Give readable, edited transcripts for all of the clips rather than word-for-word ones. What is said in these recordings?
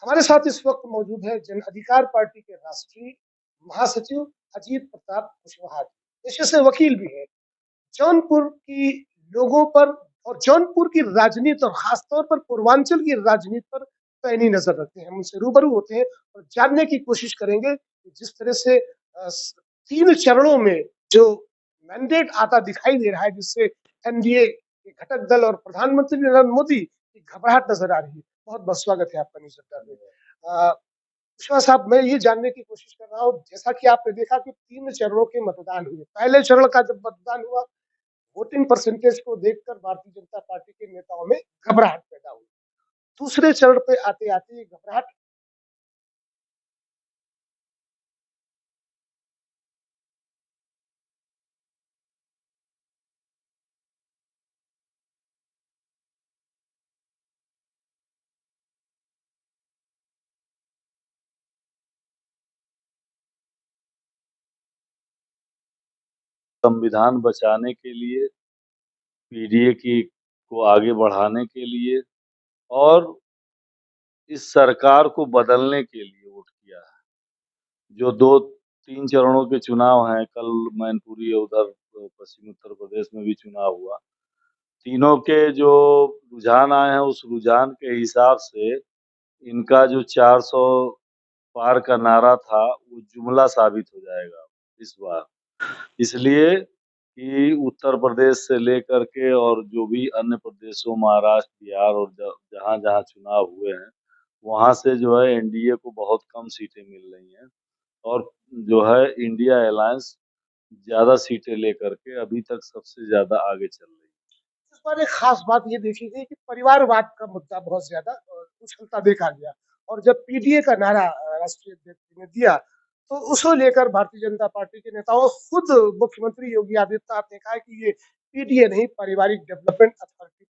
हमारे साथ इस वक्त मौजूद है जन अधिकार पार्टी के राष्ट्रीय महासचिव अजीत प्रताप कुशवाहा जी। पेशे से वकील भी है। जौनपुर की लोगों पर और जौनपुर की राजनीति और खासतौर पर पूर्वांचल की राजनीति पर पैनी नजर रखते हैं। हम उनसे रूबरू होते हैं और जानने की कोशिश करेंगे कि जिस तरह से 3 चरणों में जो मैंडेट आता दिखाई दे रहा है, जिससे एनडीए के घटक दल और प्रधानमंत्री नरेंद्र मोदी की घबराहट नजर आ रही है। बहुत बहुत स्वागत है आपका न्यूज अड्डा में। विश्वास साहब, मैं ये जानने की कोशिश कर रहा हूँ, जैसा कि आपने देखा कि 3 चरणों के मतदान हुए। पहले चरण का जब मतदान हुआ, वोटिंग परसेंटेज को देखकर भारतीय जनता पार्टी के नेताओं में घबराहट पैदा हुई। दूसरे चरण पे आते आते ये घबराहट संविधान बचाने के लिए, पीडीए की को आगे बढ़ाने के लिए और इस सरकार को बदलने के लिए वोट किया है। जो 2-3 चरणों के चुनाव हैं, कल मैनपुरी उधर पश्चिमी उत्तर प्रदेश में भी चुनाव हुआ। तीनों के जो रुझान आए हैं, उस रुझान के हिसाब से इनका जो 400 पार का नारा था, वो जुमला साबित हो जाएगा इस बार। इसलिए कि उत्तर प्रदेश से लेकर के और जो भी अन्य प्रदेशों, महाराष्ट्र, बिहार और जहाँ-जहाँ चुनाव हुए हैं, वहाँ से जो है एनडीए को बहुत कम सीटें मिल रही हैं और जो है इंडिया अलायंस ज़्यादा सीटें लेकर के अभी तक सबसे ज़्यादा आगे चल रही है। इस बार एक खास बात ये देखी गई कि परिवारवाद का मुद्दा बहुत ज्यादा उछलता देखा गया। और जब पीडीए का नारा राष्ट्रीय अध्यक्ष ने दिया, तो उसको लेकर भारतीय जनता पार्टी के नेताओं, खुद मुख्यमंत्री योगी आदित्यनाथ ने कहा कि ये पीडीए नहीं, पारिवारिक डेवलपमेंट अथॉरिटी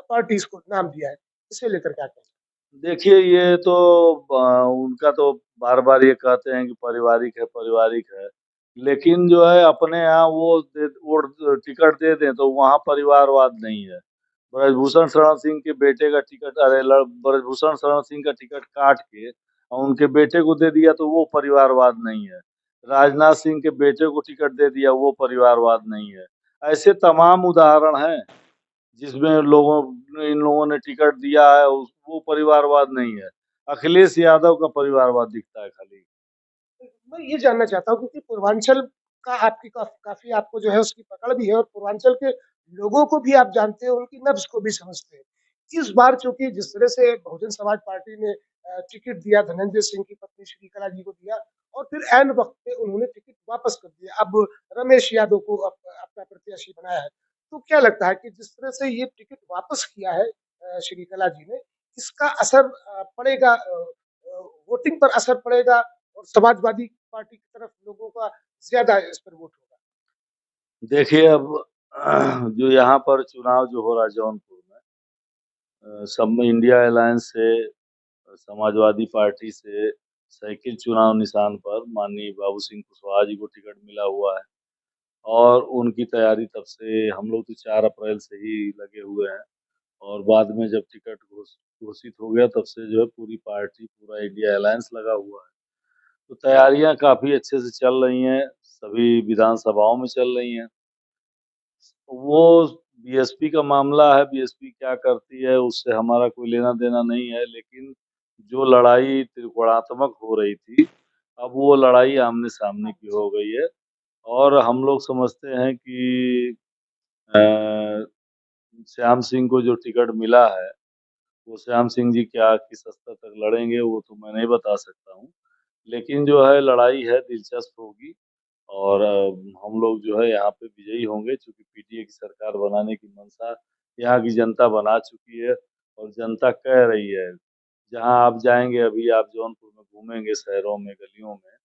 पार्टी इसको नाम दिया है। इसे लेकर क्या कहें? देखिए, ये तो उनका तो बार-बार ये कहते हैं कि पारिवारिक है। लेकिन जो है अपने यहाँ वो टिकट दे दें तो वहाँ परिवारवाद नहीं है। ब्रजभूषण शरण सिंह के बेटे का टिकट ब्रजभूषण शरण सिंह का टिकट काट के और उनके बेटे को दे दिया तो वो परिवारवाद नहीं है। राजनाथ सिंह के बेटे को टिकट दे दिया, वो परिवारवाद नहीं है। ऐसे तमाम उदाहरण हैं जिसमें इन लोगों ने टिकट दिया है, वो परिवारवाद नहीं है। अखिलेश यादव का परिवारवाद दिखता है खाली। मैं ये जानना चाहता हूँ, क्योंकि पूर्वांचल का आपकी काफी आपको जो है उसकी पकड़ भी है, और पूर्वांचल के लोगों को भी आप जानते हैं, उनकी नब्ज को भी समझते हैं। इस बार चूंकि जिस तरह से बहुजन समाज पार्टी ने टिकट दिया, धनंजय सिंह की पत्नी श्रीकला जी को दिया, और फिर ऐन वक्त पे उन्होंने टिकट वापस कर दिया, अब रमेश यादव को अपना प्रत्याशी बनाया है। तो क्या लगता है कि जिस तरह से ये टिकट वापस किया है श्रीकला जी ने, इसका असर पड़ेगा, वोटिंग पर असर पड़ेगा, और समाजवादी पार्टी की तरफ लोगों का ज्यादा इस पर वोट होगा? देखिए अब जो यहाँ पर चुनाव जो हो रहा है जौनपुर में, सब में इंडिया अलायंस से, समाजवादी पार्टी से साइकिल चुनाव निशान पर माननीय बाबू सिंह कुशवाहा जी को टिकट मिला हुआ है और उनकी तैयारी तब से हम लोग तो 4 अप्रैल से ही लगे हुए हैं और बाद में जब टिकट घोषित हो गया तब से जो है पूरी पार्टी, पूरा इंडिया अलायंस लगा हुआ है। तो तैयारियां काफ़ी अच्छे से चल रही हैं, सभी विधानसभाओं में चल रही हैं। वो बीएसपी का मामला है, बीएसपी क्या करती है उससे हमारा कोई लेना-देना नहीं है, लेकिन जो लड़ाई त्रिकोणात्मक हो रही थी, अब वो लड़ाई आमने-सामने की हो गई है और हम लोग समझते हैं कि अ, श्याम सिंह को जो टिकट मिला है, वो श्याम सिंह जी क्या किस स्तर तक लड़ेंगे वो तो मैं नहीं बता सकता हूँ। लेकिन जो है लड़ाई है, दिलचस्प होगी और हम लोग जो है यहाँ पे विजयी होंगे चूँकि पीटीए की सरकार बनाने की मंशा यहाँ की जनता बना चुकी है और जनता कह रही है। जहाँ आप जाएँगे, अभी आप जौनपुर में घूमेंगे शहरों में, गलियों में,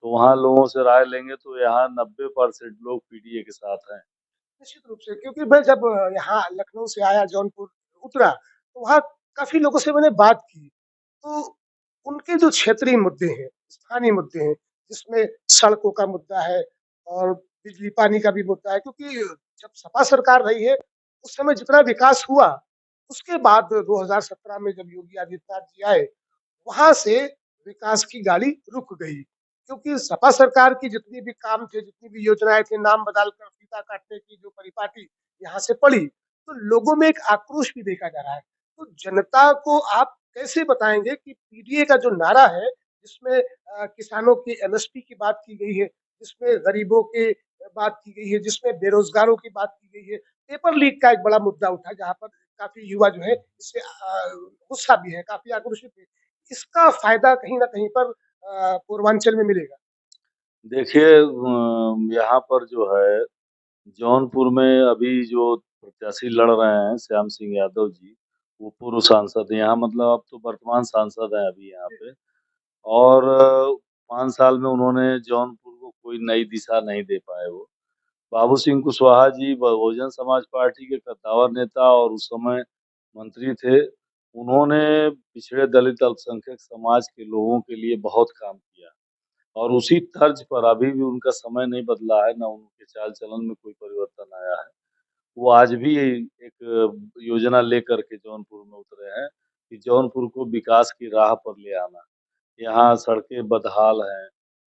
तो वहाँ लोगों से राय लेंगे तो यहाँ 90% लोग पीटीए के साथ हैं। निश्चित रूप से, क्योंकि मैं जब यहाँ लखनऊ से आया, जौनपुर उतरा, तो वहाँ काफी लोगों से मैंने बात की। तो उनके जो क्षेत्रीय मुद्दे हैं, स्थानीय मुद्दे हैं, जिसमें सड़कों का मुद्दा है और बिजली पानी का भी मुद्दा है, क्योंकि जब सपा सरकार रही है, उस समय जितना विकास हुआ, उसके बाद 2017 में जब योगी आदित्यनाथ जी आए, वहां से विकास की गाड़ी रुक गई, क्योंकि सपा सरकार की जितनी भी काम थे, जितनी भी योजनाएं थे, नाम बदलकर फीता काटने की जो परिपाटी यहाँ से पड़ी, तो लोगों में एक आक्रोश भी देखा जा रहा है। तो जनता को आप कैसे बताएंगे कि पीडीए का जो नारा है, जिसमें किसानों की एमएसपी की बात की गई है, जिसमें गरीबों की बात की गई है, जिसमें बेरोजगारों की बात की गई है, पेपर लीक का एक बड़ा मुद्दा उठा, जहां पर काफी युवा जो है इससे गुस्सा भी है, काफी आक्रोशित है। इसका फायदा कहीं ना कहीं पर पूर्वांचल में मिलेगा। देखिए यहाँ पर जो है जौनपुर में अभी जो प्रत्याशी लड़ रहे हैं श्याम सिंह यादव जी, वो पूर्व सांसद हैं यहाँ, मतलब अब तो वर्तमान सांसद हैं अभी यहाँ पे। और 5 साल में उन्होंने जौनपुर को कोई नई दिशा नहीं दे पाए वो। बाबू सिंह कुशवाहा जी बहुजन समाज पार्टी के कद्दावर नेता और उस समय मंत्री थे। उन्होंने पिछड़े दलित अल्पसंख्यक समाज के लोगों के लिए बहुत काम किया और उसी तर्ज पर अभी भी उनका समय नहीं बदला है, ना उनके चाल-चलन में कोई परिवर्तन आया है। वो आज भी एक योजना लेकर के जौनपुर में उतरे हैं कि जौनपुर को विकास की राह पर ले आना। यहाँ सड़कें बदहाल हैं,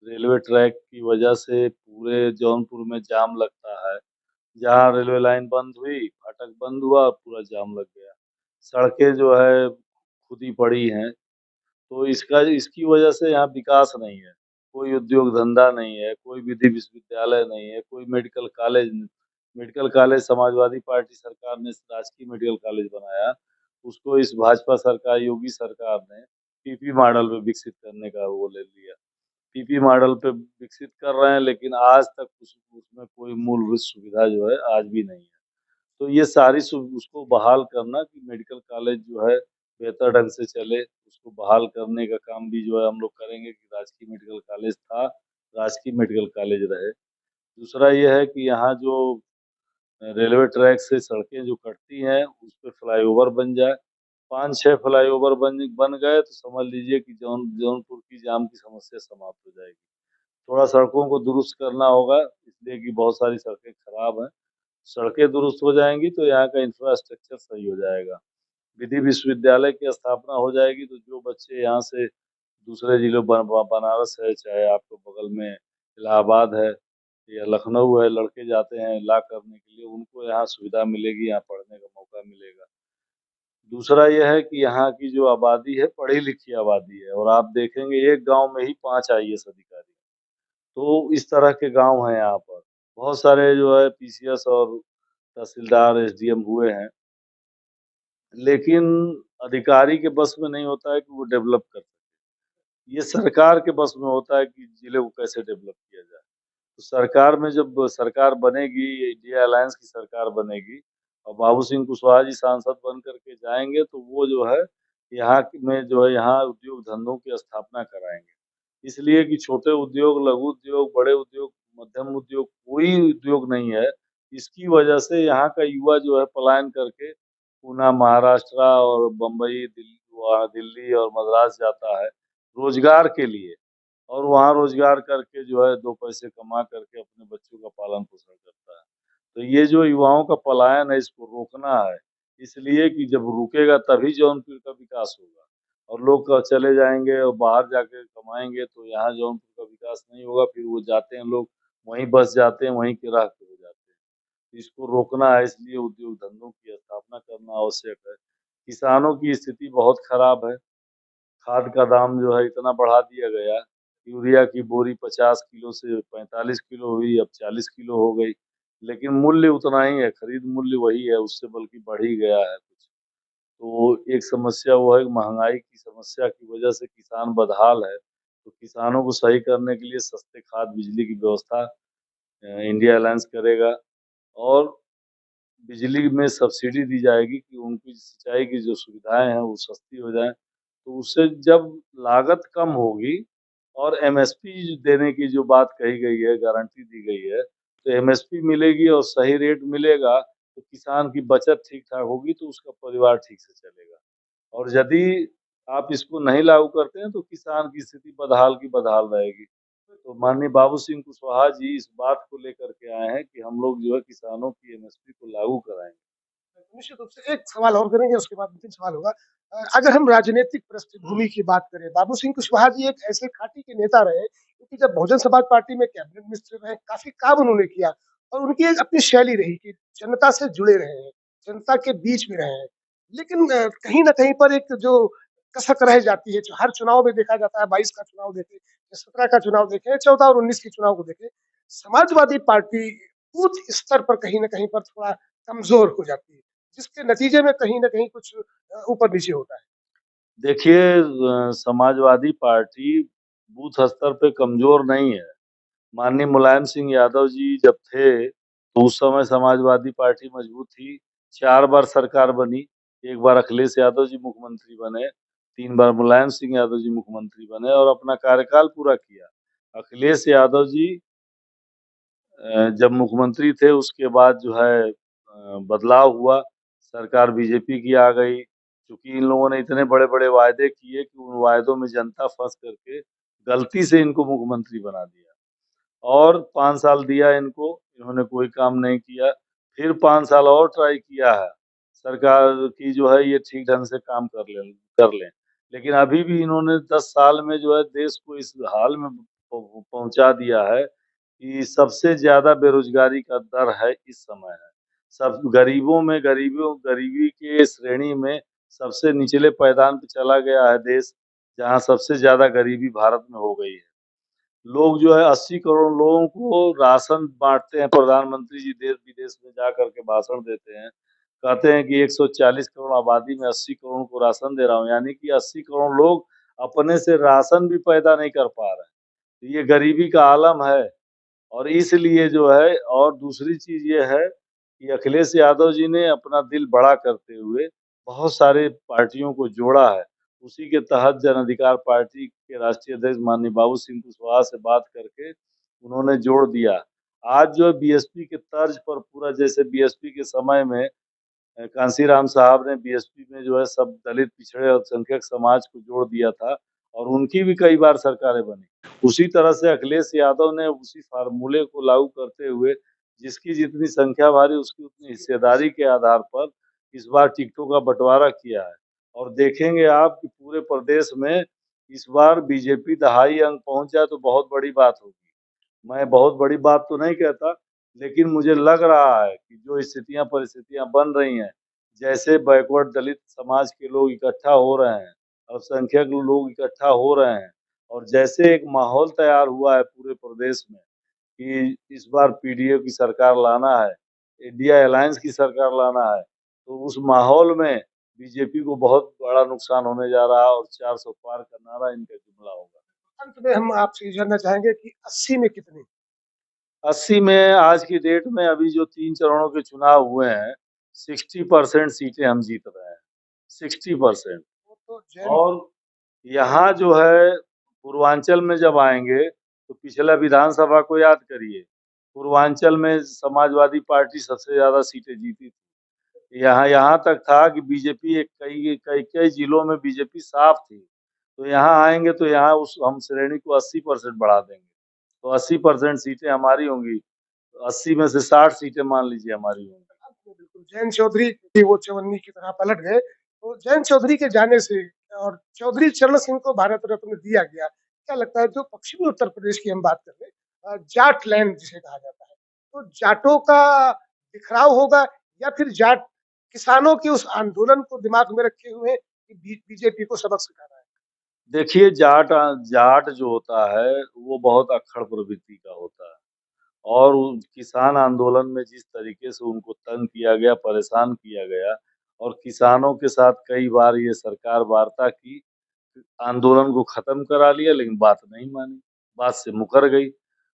रेलवे ट्रैक की वजह से पूरे जौनपुर में जाम लगता है। जहाँ रेलवे लाइन बंद हुई, फाटक बंद हुआ, पूरा जाम लग गया। सड़कें जो है खुदी पड़ी हैं, तो इसकी वजह से यहाँ विकास नहीं है। कोई उद्योग धंधा नहीं है, कोई विधि विश्वविद्यालय नहीं है, कोई मेडिकल कॉलेज समाजवादी पार्टी सरकार ने राजकीय मेडिकल कॉलेज बनाया, उसको इस भाजपा सरकार, योगी सरकार ने पीपी मॉडल पे विकसित करने का वो ले लिया। पीपी मॉडल पे विकसित कर रहे हैं, लेकिन आज तक उसमें कोई मूलभूत सुविधा जो है आज भी नहीं है। तो ये सारी उसको बहाल करना कि मेडिकल कॉलेज जो है बेहतर ढंग से चले, उसको बहाल करने का काम भी जो है हम लोग करेंगे कि राजकीय मेडिकल कॉलेज था, राजकीय मेडिकल कॉलेज रहे। दूसरा ये है कि यहाँ जो रेलवे ट्रैक से सड़कें जो कटती हैं, उस पे फ्लाईओवर बन जाए। 5-6 फ्लाईओवर बन बन गए तो समझ लीजिए कि जौनपुर की जाम की समस्या समाप्त हो जाएगी। थोड़ा सड़कों को दुरुस्त करना होगा, इसलिए कि बहुत सारी सड़कें खराब हैं। सड़कें दुरुस्त हो जाएँगी तो यहाँ का इंफ्रास्ट्रक्चर सही हो जाएगा। विधि विश्वविद्यालय की स्थापना हो जाएगी तो जो बच्चे यहाँ से दूसरे जिलों बनारस है, चाहे आपके बगल में इलाहाबाद है या लखनऊ है, लड़के जाते हैं लॉ करने के लिए, उनको यहाँ सुविधा मिलेगी, यहाँ पढ़ने का मौका मिलेगा। दूसरा ये है कि यहाँ की जो आबादी है, पढ़ी-लिखी आबादी है और आप देखेंगे एक गाँव में ही 5 आईएएस अधिकारी हैं। तो इस तरह के गाँव हैं यहाँ पर। बहुत सारे जो है पीसीएस और तहसीलदार, एसडीएम हुए हैं, लेकिन अधिकारी के बस में नहीं होता है कि वो डेवलप कर सके। ये सरकार के बस में होता है कि जिले को कैसे डेवलप किया जाए। तो सरकार में जब सरकार बनेगी, इंडिया अलायंस की सरकार बनेगी और बाबू सिंह कुशवाहा जी सांसद बन कर के जाएँगे, तो वो जो है यहाँ में जो है यहाँ उद्योग धंधों की स्थापना कराएँगे। इसलिए कि छोटे उद्योग, लघु उद्योग, बड़े उद्योग, मध्यम उद्योग, कोई उद्योग नहीं है। इसकी वजह से यहाँ का युवा जो है पलायन करके पूना, महाराष्ट्र और बम्बई, वहाँ दिल्ली और मद्रास जाता है, रोज़गार के लिए। और वहाँ रोज़गार करके जो है 2 पैसे कमा करके अपने बच्चों का पालन-पोषण करता है। तो ये जो युवाओं का पलायन है इसको रोकना है, इसलिए कि जब रुकेगा तभी जौनपुर का विकास होगा और लोग चले जाएँगे और बाहर जाके कमाएँगे तो यहाँ जौनपुर का विकास नहीं होगा, फिर वो जाते हैं लोग, वहीं बस जाते हैं, वहीं के राह पे हो जाते हैं। इसको रोकना है इसलिए उद्योग धंधों की स्थापना करना आवश्यक है। किसानों की स्थिति बहुत खराब है। खाद का दाम जो है इतना बढ़ा दिया गया, यूरिया की बोरी 50 किलो से 45 किलो हुई, अब 40 किलो हो गई। लेकिन मूल्य उतना ही है, खरीद मूल्य वही है, उससे बल्कि बढ़ ही गया है कुछ। तो एक समस्या वो है कि महँगाई की समस्या की वजह से किसान बदहाल है। तो किसानों को सही करने के लिए सस्ते खाद, बिजली की व्यवस्था इंडिया अलायंस करेगा और बिजली में सब्सिडी दी जाएगी कि उनकी सिंचाई की जो सुविधाएँ हैं, वो सस्ती हो जाएँ। तो उससे जब लागत कम होगी और एमएसपी देने की जो बात कही गई है, गारंटी दी गई है, तो एमएसपी मिलेगी और सही रेट मिलेगा, तो किसान की बचत ठीक-ठाक होगी, तो उसका परिवार ठीक से चलेगा। और यदि आप इसको नहीं लागू करते हैं, तो किसान की स्थिति बदहाल की बदहाल रहेगी। तो माननीय बाबू सिंह कुशवाहा जी इस बात को लेकर के आए हैं कि हम लोग जो है किसानों की एमएसपी को लागू कराएँगे। निश्चित रूप से एक सवाल और करेंगे, उसके बाद अंतिम सवाल होगा। अगर हम राजनीतिक पृष्ठभूमि की बात करें, बाबू सिंह कुशवाहा जी एक ऐसे खाटी के नेता रहे, क्योंकि जब बहुजन समाज पार्टी में कैबिनेट मिनिस्टर रहे, काफ़ी काम उन्होंने किया और उनकी एक अपनी शैली रही कि जनता से जुड़े रहे हैं, जनता के बीच में रहे हैं। लेकिन कहीं न कहीं पर एक जो कसक रह जाती है, जो हर चुनाव में देखा जाता है, 22 का चुनाव देखें, 17 का चुनाव देखें, 14 और 19 के चुनाव को देखें, समाजवादी पार्टी बूथ स्तर पर कहीं न कहीं पर थोड़ा कमज़ोर हो जाती है, जिसके नतीजे में कहीं न कहीं कुछ ऊपर-नीचे होता है। देखिए समाजवादी पार्टी बूथ स्तर पे कमज़ोर नहीं है। माननीय मुलायम सिंह यादव जी जब थे, तो उस समय समाजवादी पार्टी मजबूत थी। 4 बार सरकार बनी, 1 बार अखिलेश यादव जी मुख्यमंत्री बने, 3 बार मुलायम सिंह यादव जी मुख्यमंत्री बने और अपना कार्यकाल पूरा किया। अखिलेश यादव जी जब मुख्यमंत्री थे उसके बाद जो है बदलाव हुआ, सरकार बीजेपी की आ गई। चूँकि इन लोगों ने इतने बड़े-बड़े वायदे किए कि उन वायदों में जनता फँस करके गलती से इनको मुख्यमंत्री बना दिया। और 5 साल दिया इनको, इन्होंने कोई काम नहीं किया। फिर 5 साल और ट्राई किया है, सरकार की जो है ये ठीक ढंग से काम कर लें। लेकिन अभी भी इन्होंने 10 साल में जो है देश को इस हाल में पहुँचा दिया है कि सबसे ज़्यादा बेरोज़गारी का दर है इस समय है। सब गरीबों में गरीबी के श्रेणी में सबसे निचले पायदान पे चला गया है देश, जहाँ सबसे ज़्यादा गरीबी भारत में हो गई है। लोग जो है 80 करोड़ लोगों को राशन बाँटते हैं, प्रधानमंत्री जी देश-विदेश में जा कर के भाषण देते हैं। कहते हैं कि 140 करोड़ आबादी में 80 करोड़ को राशन दे रहा हूँ, यानी कि 80 करोड़ लोग अपने से राशन भी पैदा नहीं कर पा रहे हैं। तो ये गरीबी का आलम है। और इसलिए जो है और दूसरी चीज़ ये है कि अखिलेश यादव जी ने अपना दिल बड़ा करते हुए बहुत सारे पार्टियों को जोड़ा है। उसी के तहत जन अधिकार पार्टी के राष्ट्रीय अध्यक्ष माननीय बाबू सिंह कुशवाहा से बात करके उन्होंने जोड़ दिया। आज जो है बीएसपी के तर्ज पर पूरा जैसे बीएसपी के समय में कांशीराम साहब ने बीएसपी में जो है सब दलित, पिछड़े, अल्पसंख्यक समाज को जोड़ दिया था और उनकी भी कई बार सरकारें बनी। उसी तरह से अखिलेश यादव ने उसी फ़ॉर्मूले को लागू करते हुए जिसकी जितनी संख्या भारी उसकी उतनी हिस्सेदारी के आधार पर इस बार टिकटों का बँटवारा किया है। और देखेंगे आप कि पूरे प्रदेश में इस बार बीजेपी दहाई अंक पहुँच जाए तो बहुत बड़ी बात होगी। मैं बहुत बड़ी बात तो नहीं कहता, लेकिन मुझे लग रहा है कि जो स्थितियाँ परिस्थितियाँ बन रही हैं, जैसे बैकवर्ड दलित समाज के लोग इकट्ठा हो रहे हैं, अल्पसंख्यक लोग इकट्ठा हो रहे हैं और जैसे एक माहौल तैयार हुआ है पूरे प्रदेश में कि इस बार पीडीए की सरकार लाना है, इंडिया अलायंस की सरकार लाना है, तो उस माहौल में बीजेपी को बहुत बड़ा नुकसान होने जा रहा है और 400 पार का नारा इनका जुमला होगा। अंत में हम आपसे ये जानना चाहेंगे कि 80 में कितनी? 80 में आज की डेट में अभी जो 3 चरणों के चुनाव हुए हैं, 60% सीटें हम जीत रहे हैं, 60%। वो तो जैन और यहाँ जो है पूर्वांचल में जब आएँगे, तो पिछला विधानसभा को याद करिए। पूर्वांचल में समाजवादी पार्टी सबसे ज़्यादा सीटें जीती थी। यहाँ यहाँ तक था कि बीजेपी एक कई-कई जिलों में बीजेपी साफ थी। तो यहाँ आएँगे तो यहाँ उस हम श्रेणी को 80% बढ़ा देंगे। तो 80% सीटें हमारी होंगी। 80 में से 60 सीटें मान लीजिए हमारी होंगी। बिल्कुल, जयंत चौधरी भी वो चवन्नी की तरह पलट गए। तो जयंत चौधरी के जाने से और चौधरी चरण सिंह को भारत रत्न दिया गया। क्या लगता है जो पश्चिमी उत्तर प्रदेश की हम बात कर रहे हैं, जाट लैंड जिसे कहा जाता है, तो जाटों का बिखराव होगा या फिर जाट किसानों के उस आंदोलन को दिमाग में रखे हुए कि बीजेपी को सबक सिखाना है? देखिए जाट जो होता है, वो बहुत अक्खड़ प्रवृत्ति का होता है और उन किसान आंदोलन में जिस तरीके से उनको तंग किया गया, परेशान किया गया और किसानों के साथ कई बार ये सरकार वार्ता की, आंदोलन को खत्म करा लिया लेकिन बात नहीं मानी, बात से मुकर गई।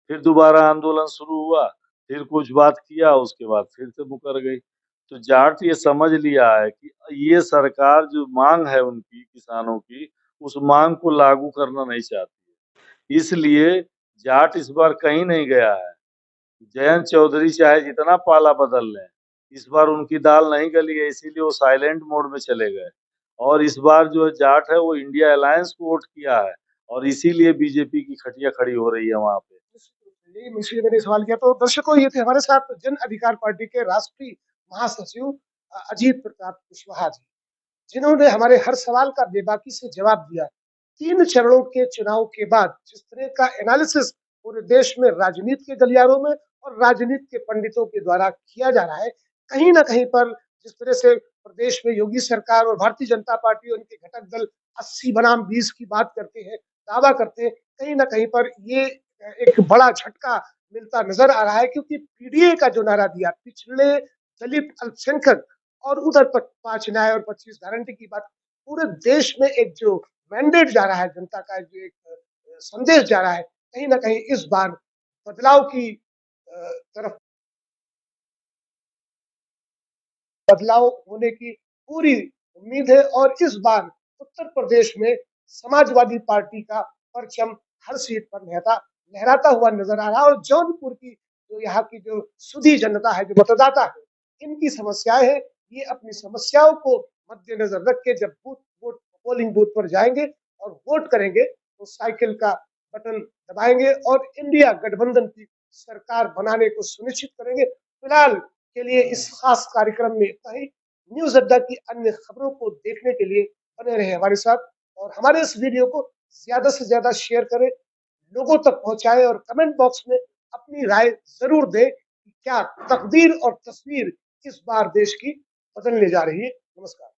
फिर दोबारा आंदोलन शुरू हुआ, फिर कुछ बात किया, उसके बाद फिर से मुकर गई। तो जाट ये समझ लिया है कि ये सरकार जो माँग है उनकी किसानों की, उस माँग को लागू करना नहीं चाहती है। इसलिए जाट इस बार कहीं नहीं गया है। जयंत चौधरी चाहे जितना पाला बदल लें, इस बार उनकी दाल नहीं गली है इसीलिए वो साइलेंट मोड में चले गए। और इस बार जो जाट है वो इंडिया अलायंस को वोट किया है और इसीलिए बीजेपी की खटिया खड़ी हो रही है वहाँ पे। यही इसलिए मैंने सवाल किया। तो दर्शकों, ये थे हमारे साथ जन अधिकार पार्टी के राष्ट्रीय महासचिव अजीत प्रताप कुशवाहा जी, जिन्होंने हमारे हर सवाल का बेबाकी से जवाब दिया। 3 चरणों के चुनाव के बाद जिस तरह का एनालिसिस पूरे देश में राजनीति के गलियारों में और राजनीति के पंडितों के द्वारा किया जा रहा है, कहीं न कहीं पर जिस तरह से प्रदेश में योगी सरकार और भारतीय जनता पार्टी और उनके घटक दल 80 बनाम 20 की बात करते हैं, दावा करते हैं, कहीं न कहीं पर ये एक बड़ा झटका मिलता नज़र आ रहा है, क्योंकि पीडीए का जो नारा दिया, पिछड़े, दलित, अल्पसंख्यक और उधर 5 न्याय और 25 गारंटी की बात, पूरे देश में एक जो मैंडेट जा रहा है, जनता का जो एक संदेश जा रहा है, कहीं न कहीं इस बार बदलाव की तरफ बदलाव होने की पूरी उम्मीद है। और इस बार उत्तर प्रदेश में समाजवादी पार्टी का परचम हर सीट पर लहराता हुआ नजर आ रहा है। और जौनपुर की जो यहाँ की जो सुधी जनता है, जो मतदाता है, इनकी समस्याएं हैं, ये अपनी समस्याओं को मद्देनजर रख के जब पोलिंग बूथ पर जाएंगे और वोट करेंगे, तो साइकिल का बटन दबाएंगे और इंडिया गठबंधन की सरकार बनाने को सुनिश्चित करेंगे। फिलहाल के लिए इस खास कार्यक्रम में इतना ही। न्यूज अड्डा की अन्य खबरों को देखने के लिए बने रहे हमारे साथ और हमारे इस वीडियो को ज्यादा से ज्यादा शेयर करें, लोगों तक पहुंचाएं और कमेंट बॉक्स में अपनी राय जरूर दें कि क्या तकदीर और तस्वीर इस बार देश की बदलने जा रही है। नमस्कार।